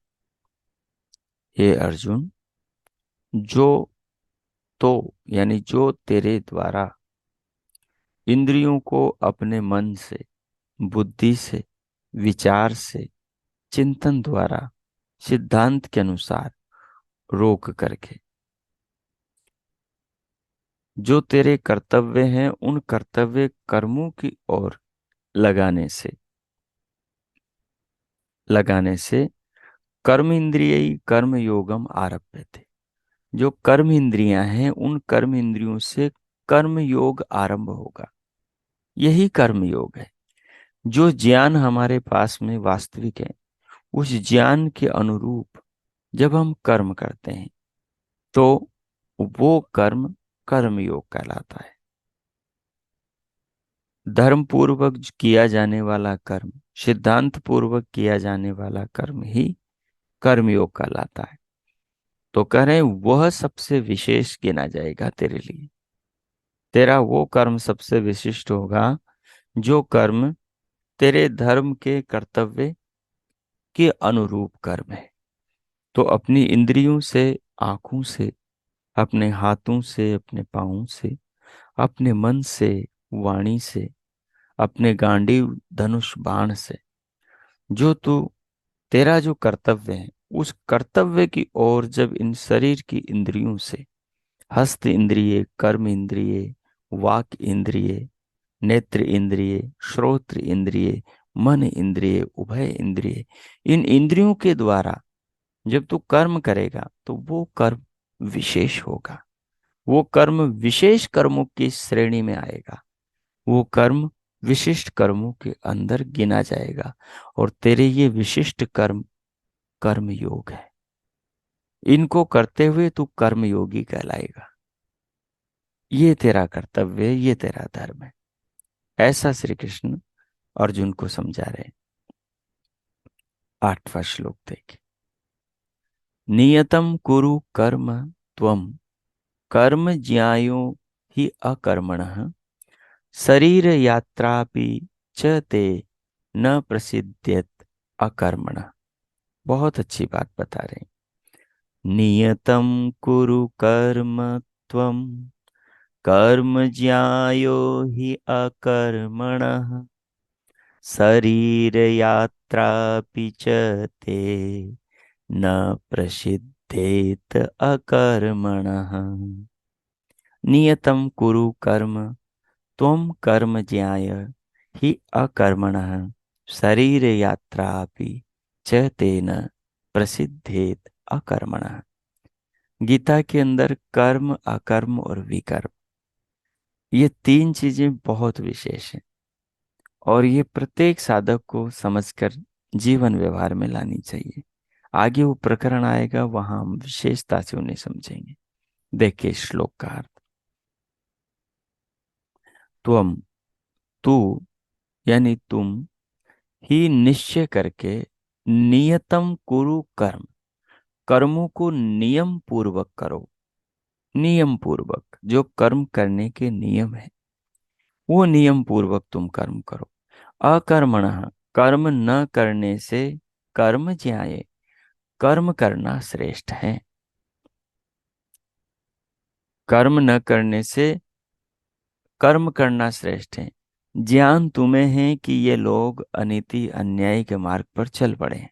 हे अर्जुन, जो तो यानी जो तेरे द्वारा इंद्रियों को अपने मन से, बुद्धि से, विचार से, चिंतन द्वारा सिद्धांत के अनुसार रोक करके, जो तेरे कर्तव्य हैं उन कर्तव्य कर्मों की ओर लगाने से कर्म इंद्रिय कर्म योगम आरभ्य थे, जो कर्म इंद्रियां हैं उन कर्म इंद्रियों से कर्म योग आरंभ होगा। यही कर्म योग है। जो ज्ञान हमारे पास में वास्तविक है, उस ज्ञान के अनुरूप जब हम कर्म करते हैं, तो वो कर्म कर्म योग कहलाता है। धर्म पूर्वक किया जाने वाला कर्म, सिद्धांत पूर्वक किया जाने वाला कर्म ही कर्मयोग कहलाता है। तो कह रहे हैं, वह सबसे विशेष गिना जाएगा तेरे लिए। तेरा वो कर्म सबसे विशिष्ट होगा, जो कर्म तेरे धर्म के कर्तव्य के अनुरूप कर्म है। तो अपनी इंद्रियों से, आंखों से, अपने हाथों से, अपने पाँवों से, अपने मन से, वाणी से, अपने गांडीव धनुष बाण से, जो तू तेरा जो कर्तव्य है, उस कर्तव्य की ओर जब इन शरीर की इंद्रियों से हस्त इंद्रिय, कर्म इंद्रिय, वाक इंद्रिय, नेत्र इंद्रिय, श्रोत्र इंद्रिय, मन इंद्रिय, उभय इंद्रिय। इन इंद्रियों के द्वारा जब तू कर्म करेगा तो वो कर्म विशेष होगा, वो कर्म विशेष कर्मों की श्रेणी में आएगा, वो कर्म विशिष्ट कर्मों के अंदर गिना जाएगा। और तेरे ये विशिष्ट कर्म कर्म योग है। इनको करते हुए तू कर्म योगी कहलाएगा। ये तेरा कर्तव्य है, ये तेरा धर्म है। ऐसा श्री कृष्ण अर्जुन को समझा रहे। 8वां श्लोक देखिए। नियतम कुरु कर्म त्वम कर्म ज्यायो हि अकर्मणः शरीर यात्रापि च ते न प्रसिद्ध्यत अकर्मणः। बहुत अच्छी बात बता रहे हैं। नियतम कुरु कर्म त्वम कर्म ज्यायो हि अकर्मणः शरीर यात्रापि च ते न प्रसिद्धेत अकर्मणः। नियतम कुरु कर्म त्वं कर्म ज्याय हि अकर्मणः शरीर यात्रापि च तेन प्रसिद्धेत अकर्मणः। गीता के अंदर कर्म, अकर्म और विकर्म, ये 3 चीजें बहुत विशेष हैं और ये प्रत्येक साधक को समझकर जीवन व्यवहार में लानी चाहिए। आगे वो प्रकरण आएगा, वहां हम विशेषता से उन्हें समझेंगे। देखिए श्लोक का अर्थ। त्वम, तू यानी तुम, ही निश्चय करके, नियतम कुरु कर्म, कर्मों को नियम पूर्वक करो। नियम पूर्वक, जो कर्म करने के नियम है वो नियम पूर्वक तुम कर्म करो। अकर्मणः, कर्म न करने से, कर्म ज्याय, कर्म करना श्रेष्ठ है। कर्म न करने से कर्म करना श्रेष्ठ है। ज्ञान तुम्हें है कि ये लोग अनीति अन्याय के मार्ग पर चल पड़े हैं।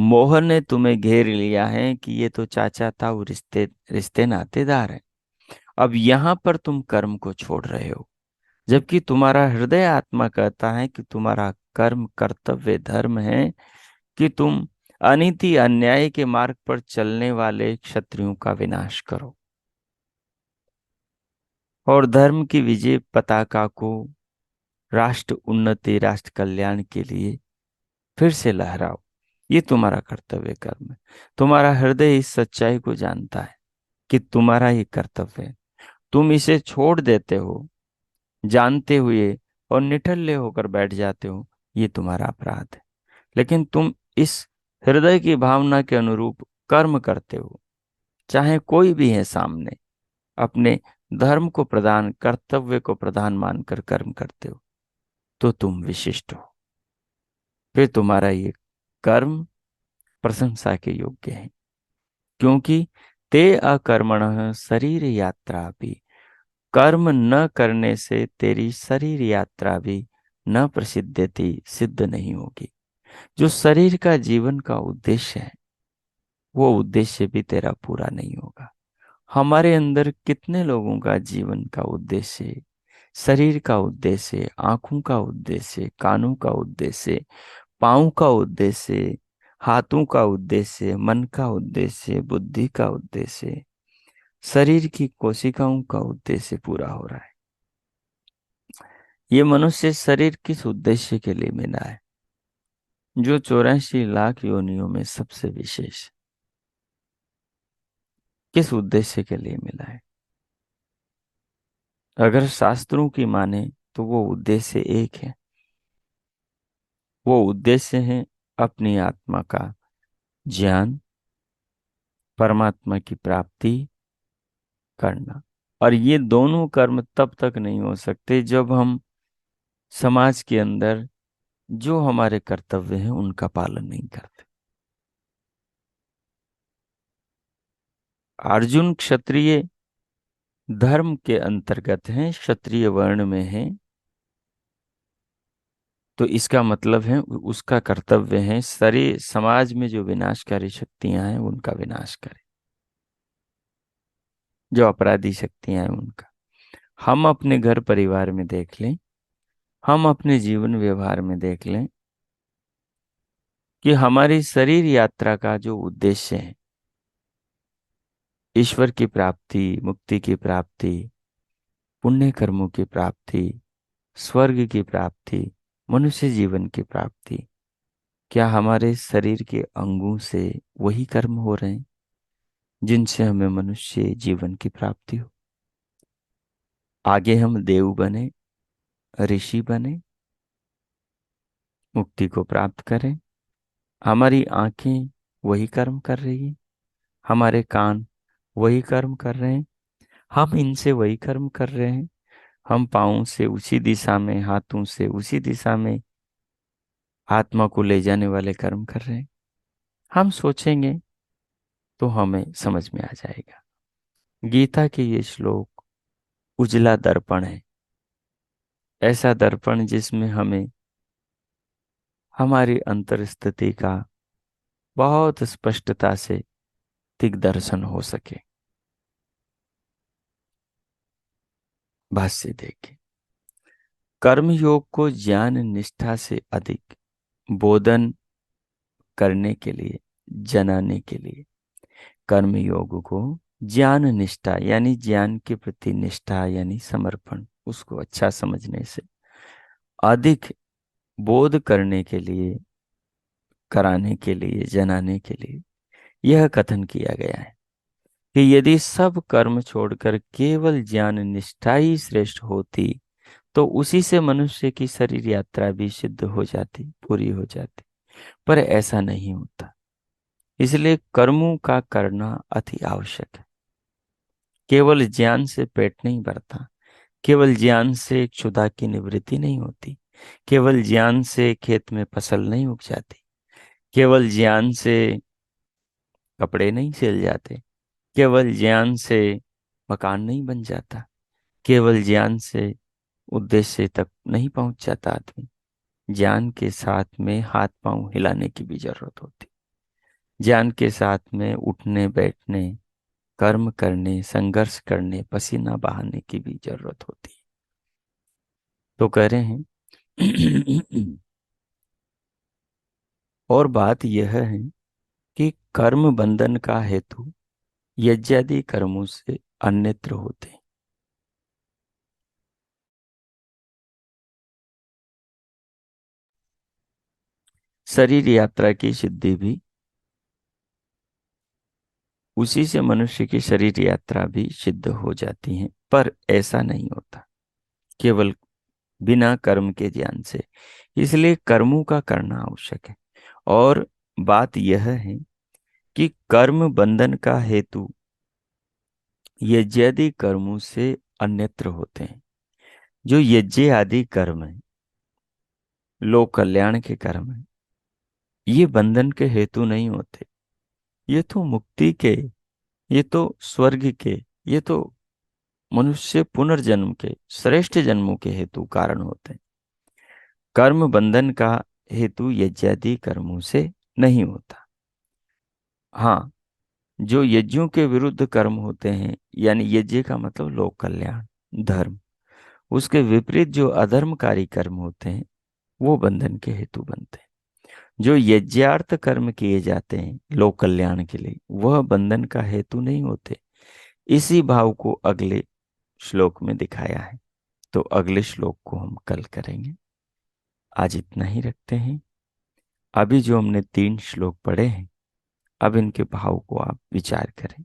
मोह ने तुम्हें घेर लिया है कि ये तो चाचा ताऊ रिश्ते रिश्ते नातेदार हैं। अब यहाँ पर तुम कर्म को छोड़ रहे हो, जबकि तुम्हारा हृदय आत्मा कहता है कि तुम्हारा कर्म, कर्तव्य, धर्म है कि तुम अनीति अन्याय के मार्ग पर चलने वाले क्षत्रियों का विनाश करो और धर्म की विजय पताका को राष्ट्र उन्नति, राष्ट्र कल्याण के लिए फिर से लहराओ। ये तुम्हारा कर्तव्य कर्म है। तुम्हारा हृदय इस सच्चाई को जानता है कि तुम्हारा ये कर्तव्य है। तुम इसे छोड़ देते हो जानते हुए और निठल्ले होकर बैठ जाते हो, ये तुम्हारा अपराध है। लेकिन तुम इस हृदय की भावना के अनुरूप कर्म करते हो, चाहे कोई भी है सामने, अपने धर्म को प्रधान, कर्तव्य को प्रधान मानकर कर्म करते हो, तो तुम विशिष्ट हो। फिर तुम्हारा ये कर्म प्रशंसा के योग्य है, क्योंकि ते अकर्मणः शरीर यात्रा भी, कर्म न करने से तेरी शरीर यात्रा भी न प्रसिद्धति, सिद्ध नहीं होगी। जो शरीर का जीवन का उद्देश्य है वो उद्देश्य भी तेरा पूरा नहीं होगा। हमारे अंदर कितने लोगों का जीवन का उद्देश्य, शरीर का उद्देश्य, आंखों का उद्देश्य, कानों का उद्देश्य, पाँव का उद्देश्य, हाथों का उद्देश्य, मन का उद्देश्य, बुद्धि का उद्देश्य, शरीर की कोशिकाओं का उद्देश्य पूरा हो रहा है। ये मनुष्य शरीर किस उद्देश्य के लिए मिला है? जो 84 लाख योनियों में सबसे विशेष, किस उद्देश्य के लिए मिला है? अगर शास्त्रों की माने तो वो उद्देश्य एक है। वो उद्देश्य है अपनी आत्मा का ज्ञान, परमात्मा की प्राप्ति करना। और ये दोनों कर्म तब तक नहीं हो सकते जब हम समाज के अंदर जो हमारे कर्तव्य हैं उनका पालन नहीं करते। अर्जुन क्षत्रिय धर्म के अंतर्गत हैं, क्षत्रिय वर्ण में हैं, तो इसका मतलब है उसका कर्तव्य है सारे समाज में जो विनाशकारी शक्तियां हैं उनका विनाश करे। जो अपराधी शक्तियां हैं उनका। हम अपने घर परिवार में देख लें, हम अपने जीवन व्यवहार में देख लें कि हमारी शरीर यात्रा का जो उद्देश्य है, ईश्वर की प्राप्ति, मुक्ति की प्राप्ति, पुण्य कर्मों की प्राप्ति, स्वर्ग की प्राप्ति, मनुष्य जीवन की प्राप्ति, क्या हमारे शरीर के अंगों से वही कर्म हो रहे हैं जिनसे हमें मनुष्य जीवन की प्राप्ति हो? आगे हम देव बने, ऋषि बने, मुक्ति को प्राप्त करें। हमारी आंखें वही कर्म कर रही हैं, हमारे कान वही कर्म कर रहे हैं, हम इनसे वही कर्म कर रहे हैं, हम पाँवों से उसी दिशा में, हाथों से उसी दिशा में आत्मा को ले जाने वाले कर्म कर रहे हैं। हम सोचेंगे तो हमें समझ में आ जाएगा। गीता के ये श्लोक उजला दर्पण है, ऐसा दर्पण जिसमें हमें हमारी अंतर स्थिति का बहुत स्पष्टता से दिग्दर्शन हो सके। भाष्य देखिए। कर्म योग को ज्ञान निष्ठा से अधिक बोधन करने के लिए, जनाने के लिए, कर्म योग को ज्ञान निष्ठा यानी ज्ञान के प्रति निष्ठा यानी समर्पण, उसको अच्छा समझने से अधिक बोध करने के लिए, कराने के लिए, जनाने के लिए यह कथन किया गया है कि यदि सब कर्म छोड़कर केवल ज्ञान निष्ठा ही श्रेष्ठ होती तो उसी से मनुष्य की शरीर यात्रा भी सिद्ध हो जाती, पूरी हो जाती। पर ऐसा नहीं होता, इसलिए कर्मों का करना अति आवश्यक है। केवल ज्ञान से पेट नहीं भरता, केवल ज्ञान से क्षुधा की निवृत्ति नहीं होती, केवल ज्ञान से खेत में फसल नहीं उग जाती, केवल ज्ञान से कपड़े नहीं सिल जाते, केवल ज्ञान से मकान नहीं बन जाता, केवल ज्ञान से उद्देश्य तक नहीं पहुंच जाता आदमी। ज्ञान के साथ में हाथ पांव हिलाने की भी जरूरत होती, ज्ञान के साथ में उठने बैठने, कर्म करने, संघर्ष करने, पसीना बहाने की भी जरूरत होती है। तो कह रहे हैं और बात यह है कि कर्म बंधन का हेतु यज्ञादि कर्मों से अन्यत्र होते हैं। शरीर यात्रा की सिद्धि भी उसी से मनुष्य की शरीर यात्रा भी सिद्ध हो जाती है, पर ऐसा नहीं होता केवल बिना कर्म के ज्ञान से। इसलिए कर्मों का करना आवश्यक है। और बात यह है कि कर्म बंधन का हेतु यज्ञादि कर्मों से अन्यत्र होते हैं। जो यज्ञ आदि कर्म है, लोक कल्याण के कर्म है, ये बंधन के हेतु नहीं होते। ये तो मुक्ति के, ये तो स्वर्ग के, ये तो मनुष्य पुनर्जन्म के, श्रेष्ठ जन्मों के हेतु कारण होते हैं। कर्म बंधन का हेतु यज्ञादि कर्मों से नहीं होता। हाँ, जो यज्ञों के विरुद्ध कर्म होते हैं, यानी यज्ञ का मतलब लोक कल्याण, धर्म, उसके विपरीत जो अधर्मकारी कर्म होते हैं वो बंधन के हेतु बनते हैं। जो यज्ञार्थ कर्म किए जाते हैं लोक कल्याण के लिए, वह बंधन का हेतु नहीं होते। इसी भाव को अगले श्लोक में दिखाया है। तो अगले श्लोक को हम कल करेंगे। आज इतना ही रखते हैं। अभी जो हमने 3 श्लोक पढ़े हैं, अब इनके भाव को आप विचार करें।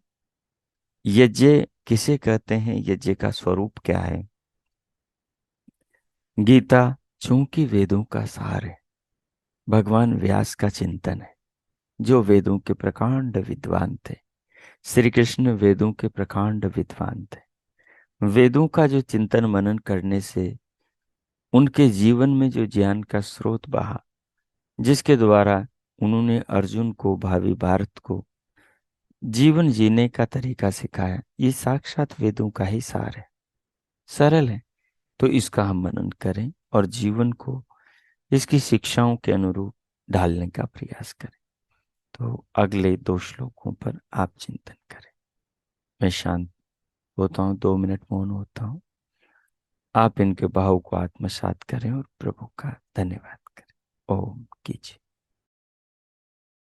यज्ञ किसे कहते हैं, यज्ञ का स्वरूप क्या है? गीता चूंकि वेदों का सार है, भगवान व्यास का चिंतन है, जो वेदों के प्रकांड विद्वान थे। श्री कृष्ण वेदों के प्रकांड विद्वान थे। वेदों का जो चिंतन मनन करने से उनके जीवन में जो ज्ञान का स्रोत बहा, जिसके द्वारा उन्होंने अर्जुन को, भावी भारत को जीवन जीने का तरीका सिखाया, ये साक्षात वेदों का ही सार है। सरल है, तो इसका हम मनन करें और जीवन को इसकी शिक्षाओं के अनुरूप ढालने का प्रयास करें। तो अगले 2 श्लोकों पर आप चिंतन करें। मैं शांत होता हूँ, 2 मिनट मौन होता हूँ। आप इनके भाव को आत्मसात करें और प्रभु का धन्यवाद करें। ओम कीजिए।